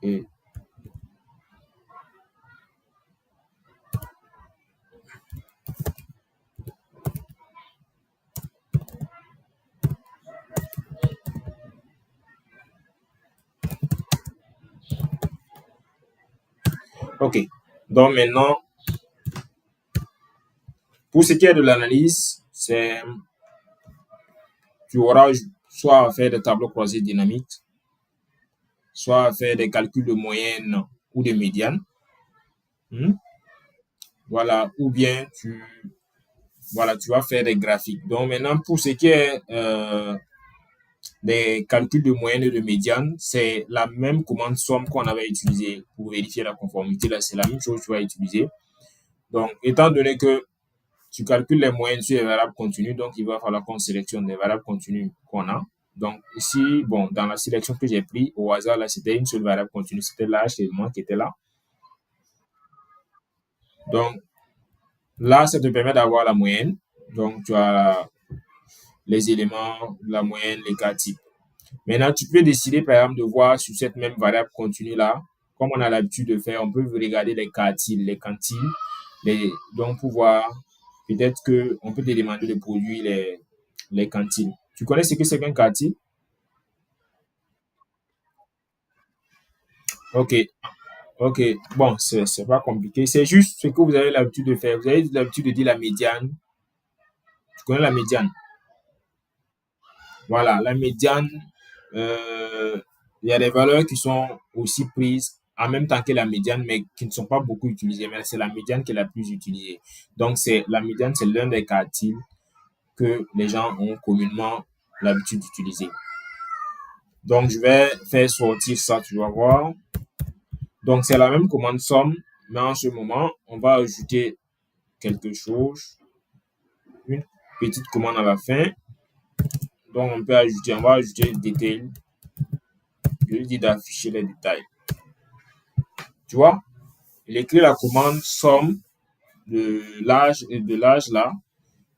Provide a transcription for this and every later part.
Et OK. Donc maintenant, pour ce qui est de l'analyse, c'est tu auras soit à faire des tableaux croisés dynamiques, soit à faire des calculs de moyenne ou de médiane. Hmm. Voilà, ou bien tu vas faire des graphiques. Donc maintenant, pour ce qui est des calculs de moyenne et de médiane, c'est la même commande somme qu'on avait utilisée pour vérifier la conformité. Là, c'est la même chose que tu vas utiliser. Donc, étant donné que tu calcules les moyennes sur les variables continues, donc il va falloir qu'on sélectionne les variables continues qu'on a. Donc ici, bon, dans la sélection que j'ai pris au hasard, là, c'était une seule variable continue, c'était l'âge élément qui était là. Donc là, ça te permet d'avoir la moyenne. Donc tu as les éléments, la moyenne, les cas types. Maintenant, tu peux décider, par exemple, de voir sur cette même variable continue-là, comme on a l'habitude de faire, on peut regarder les quartiles, les quantiles, donc pour voir, peut-être qu'on peut te demander de produire les quantiles. Tu connais ce que c'est qu'un quartile? Ok, ok. Bon, c'est pas compliqué. C'est juste ce que vous avez l'habitude de faire. Vous avez l'habitude de dire la médiane. Tu connais la médiane? Voilà, la médiane, il y a des valeurs qui sont aussi prises en même temps que la médiane, mais qui ne sont pas beaucoup utilisées. Mais c'est la médiane qui est la plus utilisée. Donc, la médiane, c'est l'un des quartiles que les gens ont communément l'habitude d'utiliser. Donc, je vais faire sortir ça, tu vas voir. Donc, c'est la même commande somme, mais en ce moment, on va ajouter quelque chose, une petite commande à la fin. Donc, on va ajouter le détail. Je lui dis d'afficher les détails. Tu vois, il écrit la commande somme de l'âge là.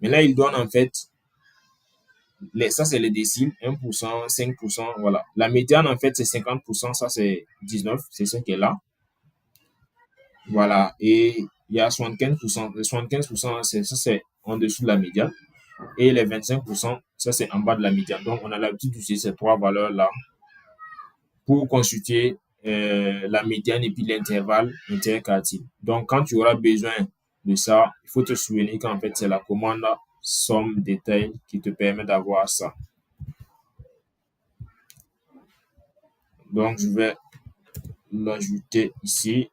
Mais là, il donne en fait, ça c'est les déciles, 1%, 5%, voilà. La médiane en fait c'est 50%, ça c'est 19, c'est ce qui est là. Voilà. Et il y a 75%. Les 75%, ça c'est en dessous de la médiane. Et les 25%, ça c'est en bas de la médiane. Donc on a l'habitude d'utiliser ces trois valeurs-là pour consulter la médiane et puis l'intervalle interquartile. Donc, quand tu auras besoin de ça, il faut te souvenir qu'en fait, c'est la commande somme détail qui te permet d'avoir ça. Donc, je vais l'ajouter ici.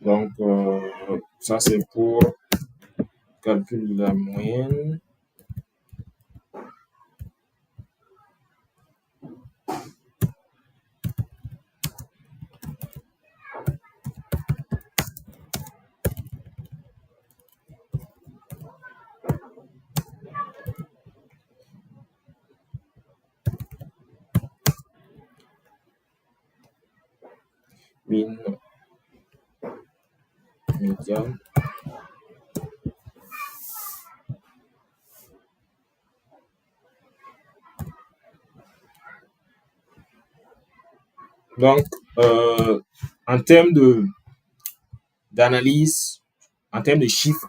Donc, ça, c'est pour calcul de la moyenne. Min, médiane. Donc, en termes d'analyse, en termes de chiffres,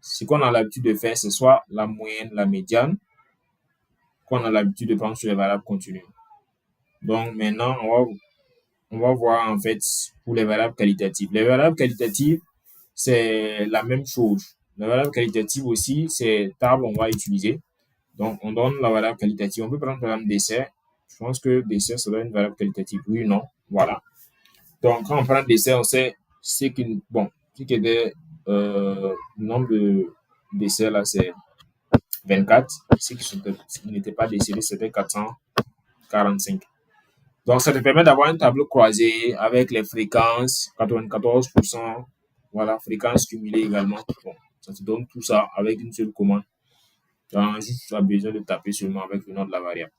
ce qu'on a l'habitude de faire, c'est soit la moyenne, la médiane, qu'on a l'habitude de prendre sur les variables continues. Donc, maintenant, on va voir en fait pour les variables qualitatives. Les variables qualitatives, c'est la même chose. Les variables qualitatives aussi, c'est table, on va utiliser. Donc, on donne la variable qualitative. On peut prendre par exemple dessert. Je pense que dessert, ça doit être une variable qualitative. Oui, non. Voilà. Donc, quand on prend dessert, on sait ce qui, bon, ce qui était, le nombre de desserts là, c'est 24. Ce qui n'était pas décédé, c'était 445. Donc, ça te permet d'avoir un tableau croisé avec les fréquences, 94%, voilà, fréquences cumulées également. Bon, ça te donne tout ça avec une seule commande. Donc, juste, tu as besoin de taper seulement avec le nom de la variable.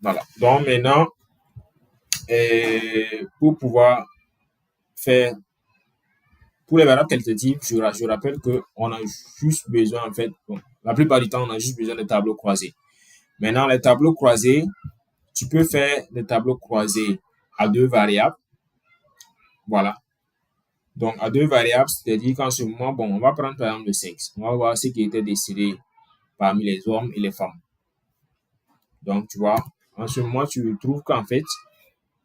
Voilà. Donc, maintenant, Et pour pouvoir faire, pour les variables qualitatives, je rappelle qu'on a juste besoin, en fait, bon, la plupart du temps, on a juste besoin de tableaux croisés. Maintenant, les tableaux croisés, tu peux faire des tableaux croisés à deux variables. Voilà. Donc, à deux variables, c'est-à-dire qu'en ce moment, bon, on va prendre par exemple le sexe. On va voir ce qui était décidé parmi les hommes et les femmes. Donc, tu vois, en ce moment, tu trouves qu'en fait,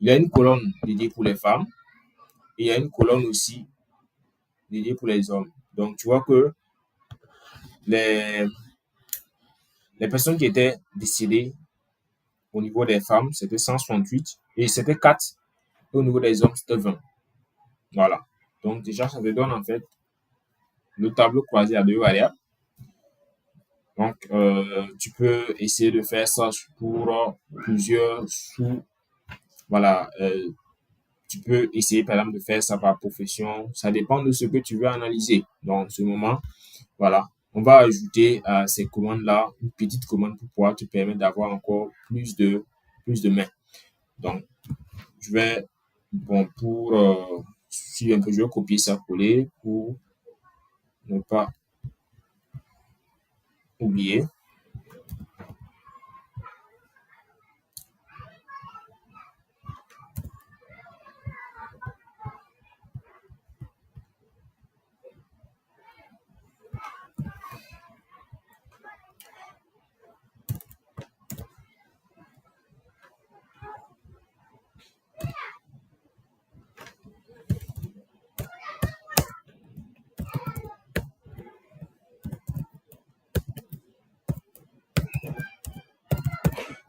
il y a une colonne dédiée pour les femmes et il y a une colonne aussi dédiée pour les hommes. Donc, tu vois que les, les personnes qui étaient décédées au niveau des femmes, c'était 168 et c'était 4. Et au niveau des hommes, c'était 20. Voilà. Donc, déjà, ça te donne en fait le tableau croisé à deux variables. Donc, tu peux essayer de faire ça pour plusieurs sous. Voilà. Tu peux essayer, par exemple, de faire ça par profession. Ça dépend de ce que tu veux analyser. Donc, en ce moment, voilà. On va ajouter à ces commandes-là une petite commande pour pouvoir te permettre d'avoir encore plus de mains. Donc, je vais, bon, pour, si un peu, je vais copier ça, coller pour ne pas oublier.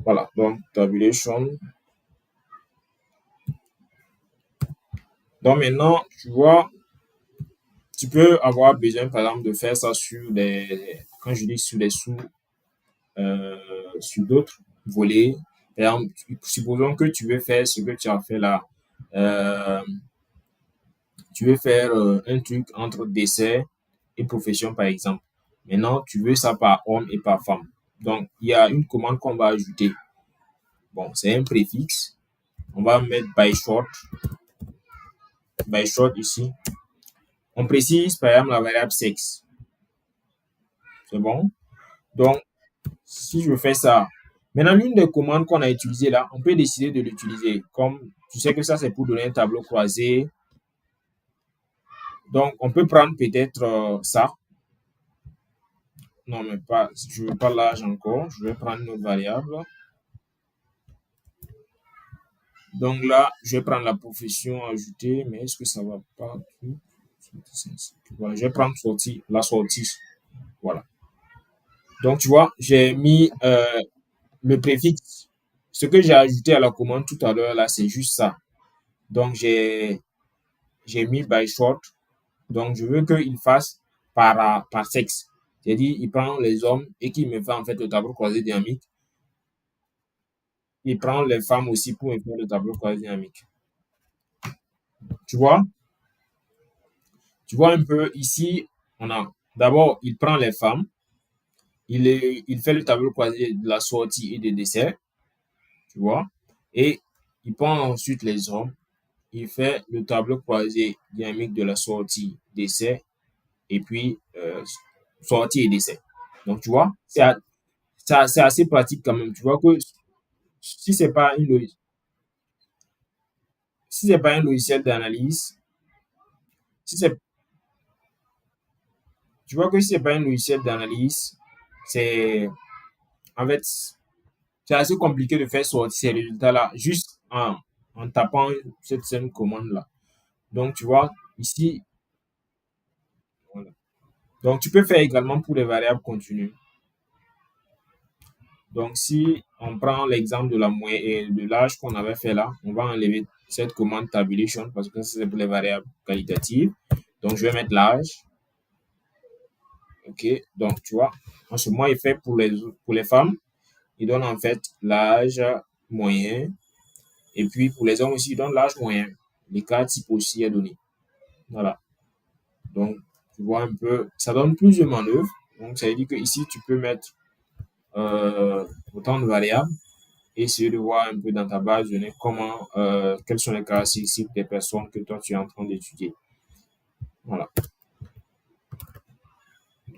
Voilà. Donc, tabulation. Donc, maintenant, tu vois, tu peux avoir besoin, par exemple, de faire ça sur des, quand je dis sur des sous, euh, sur d'autres volets. Par exemple, supposons que tu veux faire ce que tu as fait là. Euh, Tu veux faire un truc entre décès et profession, par exemple. Maintenant, tu veux ça par homme et par femme. Donc, il y a une commande qu'on va ajouter. Bon, c'est un préfixe. On va mettre by short ici. On précise, par exemple, la variable sexe. C'est bon? Donc, si je fais ça, maintenant, l'une des commandes qu'on a utilisées là, on peut décider de l'utiliser. Comme tu sais que ça, c'est pour donner un tableau croisé. Donc, on peut prendre peut-être ça. Non, mais pas, je ne veux pas l'âge encore. Je vais prendre une autre variable. Donc là, je vais prendre la profession ajoutée, mais est-ce que ça va pas? Voilà, je vais prendre la sortie. Voilà. Donc, tu vois, j'ai mis le préfixe. Ce que j'ai ajouté à la commande tout à l'heure, là, c'est juste ça. Donc, j'ai mis by short. Donc, je veux qu'il fasse par sexe. C'est-à-dire, il prend les hommes et qu'il me fait en fait le tableau croisé dynamique. Il prend les femmes aussi pour me faire le tableau croisé dynamique. Tu vois? Tu vois un peu ici, on a d'abord, il prend les femmes, il fait le tableau croisé de la sortie et des décès, tu vois, et il prend ensuite les hommes, il fait le tableau croisé dynamique de la sortie, décès, et puis sortie et décès. Donc, tu vois, c'est assez pratique quand même. Tu vois que si c'est pas une, lo- si c'est pas un logiciel d'analyse, si c'est, tu vois que si c'est pas un logiciel d'analyse, c'est, en fait, c'est assez compliqué de faire sortir ces résultats-là juste en tapant cette seule commande-là. Donc, tu vois, ici, voilà. Donc, tu peux faire également pour les variables continues. Donc, si on prend l'exemple de la moyenne et de l'âge qu'on avait fait là, on va enlever cette commande tabulation parce que c'est pour les variables qualitatives. Donc, je vais mettre l'âge. OK. Donc, tu vois, en ce moment, il fait pour les femmes, il donne en fait l'âge moyen. Et puis, pour les hommes aussi, il donne l'âge moyen. L'écart type aussi est donné. Voilà. Donc, tu vois un peu, ça donne plus de manœuvres. Donc, ça veut dire que ici, tu peux mettre autant de variables. essayer de voir un peu dans ta base de données quelles sont les caractéristiques des personnes que toi tu es en train d'étudier. Voilà.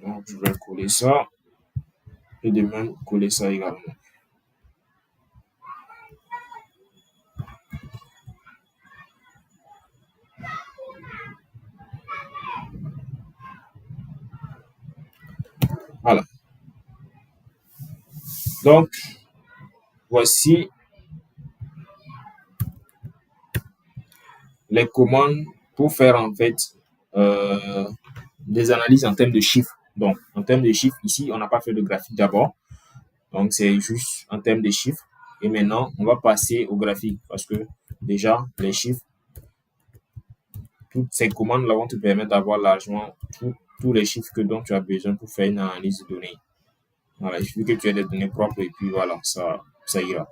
Donc, je vais coller ça et de même coller ça également. Voilà. Donc, voici les commandes pour faire en fait euh, des analyses en termes de chiffres. Donc, en termes de chiffres, ici, on n'a pas fait de graphique d'abord. Donc, c'est juste en termes de chiffres. Et maintenant, on va passer au graphique parce que déjà, les chiffres, toutes ces commandes-là vont te permettre d'avoir largement tous les chiffres dont tu as besoin pour faire une analyse de données. Voilà, il suffit que tu aies des données propres et puis voilà, ça ira.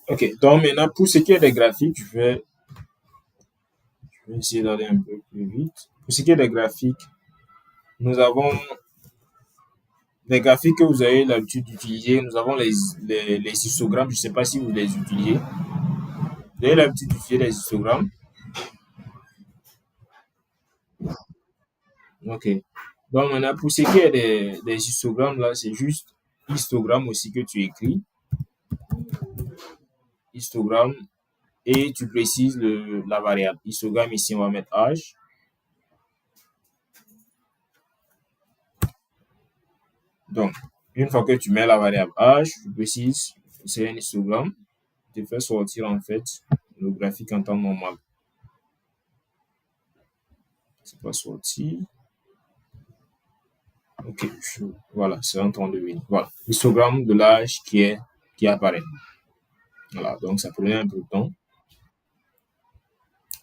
Ok, donc maintenant, pour ce qui est des graphiques, je vais essayer d'aller un peu plus vite. Pour ce qui est des graphiques, nous avons des graphiques que vous avez l'habitude d'utiliser. Nous avons les histogrammes. Je ne sais pas si vous les utilisez. Vous avez l'habitude d'utiliser les histogrammes. Ok. Donc maintenant, pour ce qui est des histogrammes, là, c'est juste histogramme aussi que tu écris. Histogramme. Et tu précises la variable. Histogramme, ici, on va mettre âge. Donc, une fois que tu mets la variable âge, tu précises que c'est un histogramme. Tu fais sortir en fait le graphique en temps normal. C'est pas sorti. Ok, voilà, c'est en train de venir. Voilà, histogramme de l'âge qui apparaît. Voilà, donc ça prenait un peu de temps.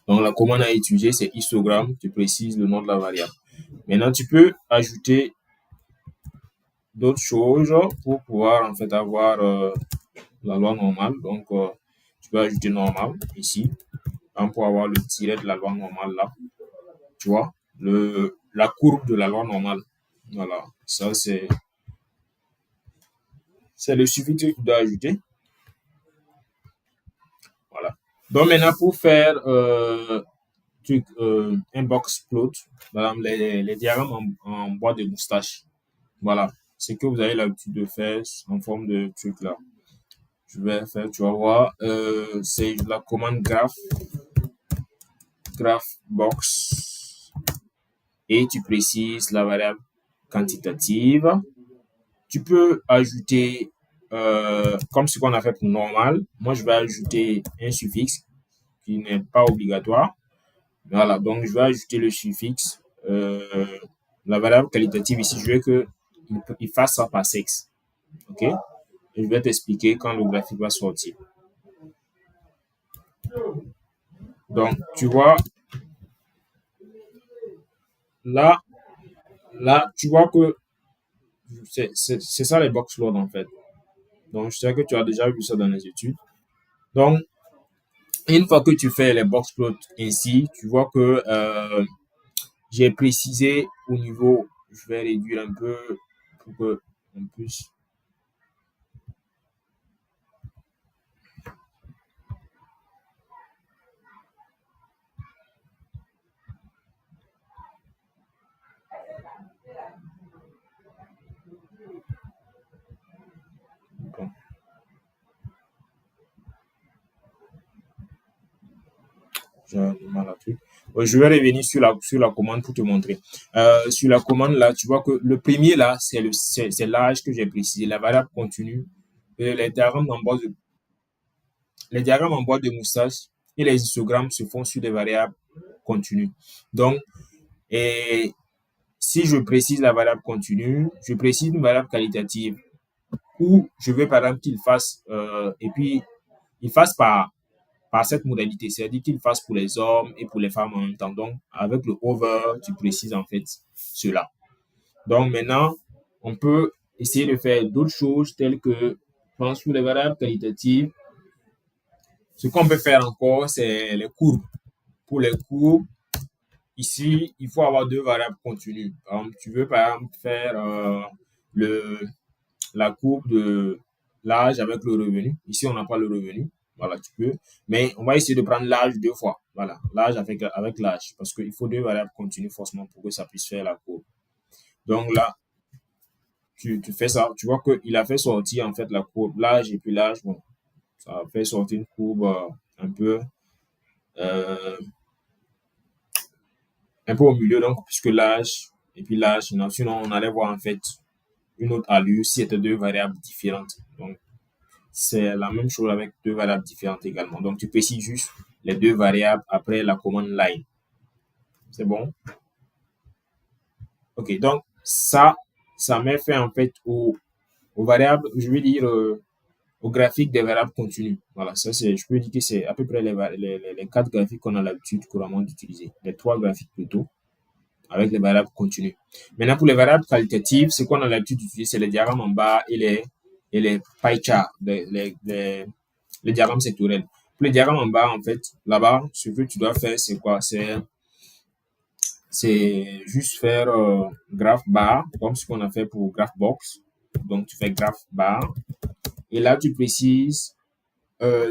Donc la commande à utiliser, c'est histogramme. Tu précises le nom de la variable. Maintenant, tu peux ajouter d'autres choses pour pouvoir en fait avoir la loi normale. Donc, tu peux ajouter normal ici, pour avoir le tiret de la loi normale là. Tu vois, la courbe de la loi normale. Voilà, ça c'est le suffixe que tu dois ajouter. Voilà. Donc maintenant, pour faire un box plot, les diagrammes en bois de moustache, voilà, c'est que vous avez l'habitude de faire en forme de truc là. Je vais faire, tu vas voir, c'est la commande graph box et tu précises la variable quantitative. Tu peux ajouter, comme ce qu'on a fait pour normal, moi je vais ajouter un suffixe qui n'est pas obligatoire. Voilà, donc je vais ajouter le suffixe. La variable qualitative ici, je veux qu'il fasse ça par sexe. OK? Et je vais t'expliquer quand le graphique va sortir. Donc, tu vois, là, tu vois que c'est ça les box load en fait. Donc, je sais que tu as déjà vu ça dans les études. Donc, une fois que tu fais les box plots ainsi, tu vois que j'ai précisé au niveau, je vais réduire un peu pour que on puisse. Bon, j'ai un mal à truc. Ouais, je vais revenir sur la commande pour te montrer. Sur la commande là, tu vois que le premier là, c'est l'âge que j'ai précisé, la variable continue. Et les diagrammes en boîte de moustache et les histogrammes se font sur des variables continues. Donc, et si je précise la variable continue, je précise une variable qualitative où je veux par exemple qu'il fasse, et puis il fasse par cette modalité, c'est-à-dire qu'il fasse pour les hommes et pour les femmes en même temps. Donc, avec le over, tu précises en fait cela. Donc, maintenant, on peut essayer de faire d'autres choses telles que, je pense, pour les variables qualitatives, ce qu'on peut faire encore, c'est les courbes. Pour les courbes, ici, il faut avoir deux variables continues. Par exemple, tu veux, par exemple, faire le, la courbe de l'âge avec le revenu. Ici, on n'a pas le revenu. Voilà, tu peux. Mais on va essayer de prendre l'âge deux fois. Voilà, l'âge avec l'âge. Parce qu'il faut deux variables continues forcément pour que ça puisse faire la courbe. Donc là, tu fais ça. Tu vois qu'il a fait sortir en fait la courbe, l'âge et puis l'âge. Bon, ça fait sortir une courbe euh, un peu au milieu, donc, puisque l'âge et puis l'âge, sinon on allait voir en fait une autre allure si c'était deux variables différentes. Donc, c'est la même chose avec deux variables différentes également. Donc, tu précises juste les deux variables après la commande line. C'est bon? OK. Donc, ça met fait en fait aux variables, je veux dire, au graphique des variables continues. Voilà, ça c'est, je peux dire que c'est à peu près les quatre graphiques qu'on a l'habitude couramment d'utiliser. Les trois graphiques plutôt, avec les variables continues. Maintenant, pour les variables qualitatives, ce qu'on a l'habitude d'utiliser, c'est les diagrammes en bas et les pie charts, les diagrammes sectoriels. Pour les diagrammes en bas, en fait, là-bas, ce que tu dois faire, c'est quoi? C'est juste faire graph bar, comme ce qu'on a fait pour graph box. Donc, tu fais graph bar. Et là, tu précises,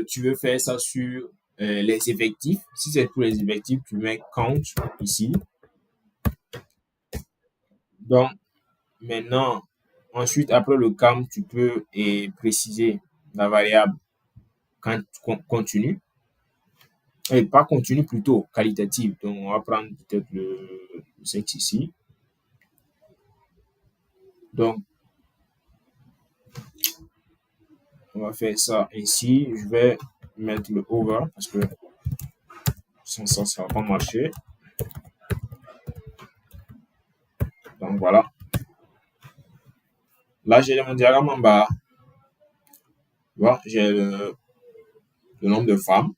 tu veux faire ça sur les effectifs. Si c'est pour les effectifs, tu mets count ici. Donc, maintenant, ensuite, après le count, tu peux préciser la variable continue. Et pas continue, plutôt qualitative. Donc, on va prendre peut-être le sexe ici. Donc, on va faire ça ici. Je vais mettre le over parce que sans ça, ça va pas marcher. Donc, voilà. Là, j'ai mon diagramme en bas. Voilà, j'ai le nombre de femmes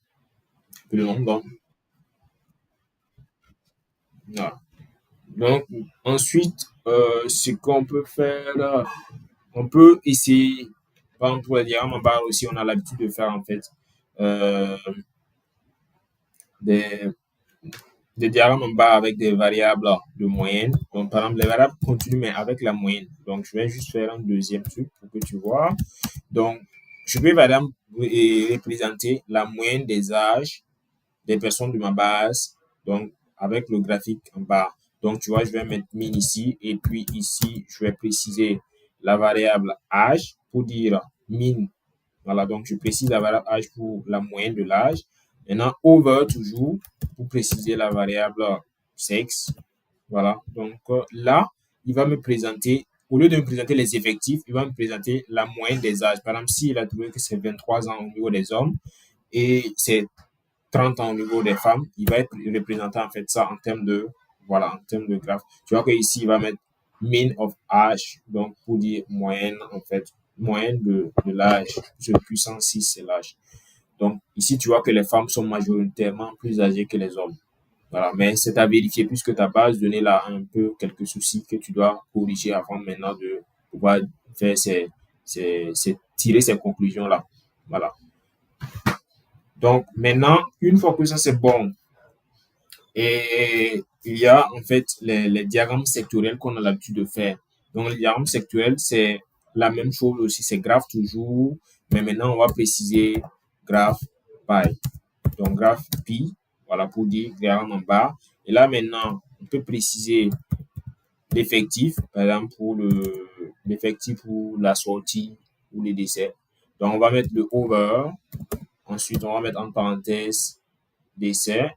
et le nombre d'hommes. Voilà. Donc, ensuite, ce qu'on peut faire, on peut essayer, par exemple, pour les diagrammes en bas aussi, on a l'habitude de faire en fait euh, des, des diagrammes en bas avec des variables de moyenne. Donc, par exemple, les variables continuent, mais avec la moyenne. Donc, je vais juste faire un deuxième truc pour que tu vois. Donc, je vais, par exemple, représenter la moyenne des âges des personnes de ma base, donc avec le graphique en bas. Donc, tu vois, je vais mettre min ici, et puis ici, je vais préciser la variable âge pour dire min. Voilà, donc je précise la variable âge pour la moyenne de l'âge. Maintenant, over toujours pour préciser la variable sexe. Voilà, donc là, il va me présenter, au lieu de me présenter les effectifs, il va me présenter la moyenne des âges. Par exemple, s'il a trouvé que c'est 23 ans au niveau des hommes et c'est 30 ans au niveau des femmes, il va être représenté en fait ça en termes de, voilà, en termes de graphe. Tu vois que ici il va mettre mean of age, donc pour dire moyenne, en fait, moyenne de l'âge. Ce puissance 6, c'est l'âge. Donc ici, tu vois que les femmes sont majoritairement plus âgées que les hommes. Voilà, mais c'est à vérifier puisque ta base de données là a un peu quelques soucis que tu dois corriger avant maintenant de pouvoir faire tirer ces conclusions là. Voilà. Donc maintenant, une fois que ça c'est bon, et il y a en fait les diagrammes sectoriels qu'on a l'habitude de faire. Donc les diagrammes sectoriels, c'est la même chose aussi, c'est graphe toujours, mais maintenant on va préciser graphe pi. Donc graphe pi, voilà pour dire diagramme en bas. Et là maintenant, on peut préciser l'effectif, par exemple pour l'effectif pour la sortie ou les décès. Donc on va mettre le over. Ensuite, on va mettre en parenthèse décès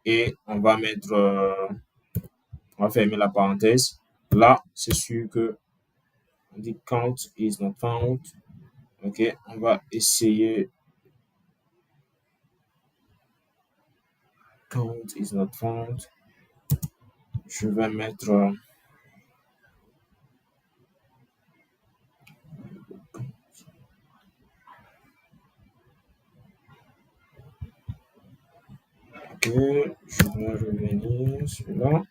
et on va mettre, on va fermer la parenthèse. Là, c'est sûr que on dit count is not found. Ok, on va essayer count is not found. Je vais mettre ok, je vais revenir celui-là.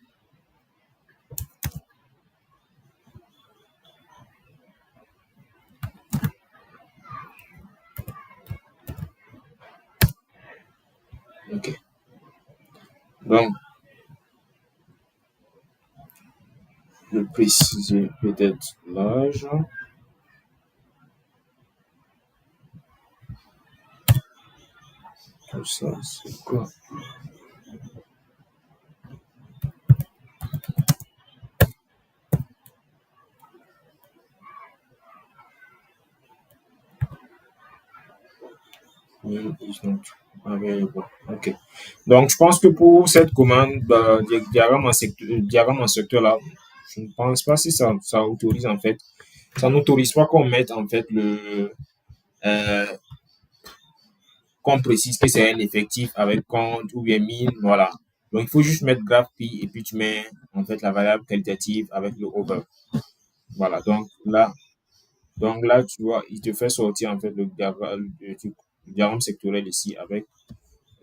Donc, je vais préciser peut-être l'âge. Tout ça, c'est quoi? Ah, bien, bon. OK. Donc, je pense que pour cette commande, diagramme en secteur là, je ne pense pas si ça autorise en fait. Ça n'autorise pas qu'on mette en fait euh, qu'on précise que c'est un effectif avec compte ou bien mine, voilà. Donc, il faut juste mettre graph pi et puis tu mets en fait la variable qualitative avec le over. Voilà. Donc là, tu vois, il te fait sortir en fait le diagramme sectoriel ici avec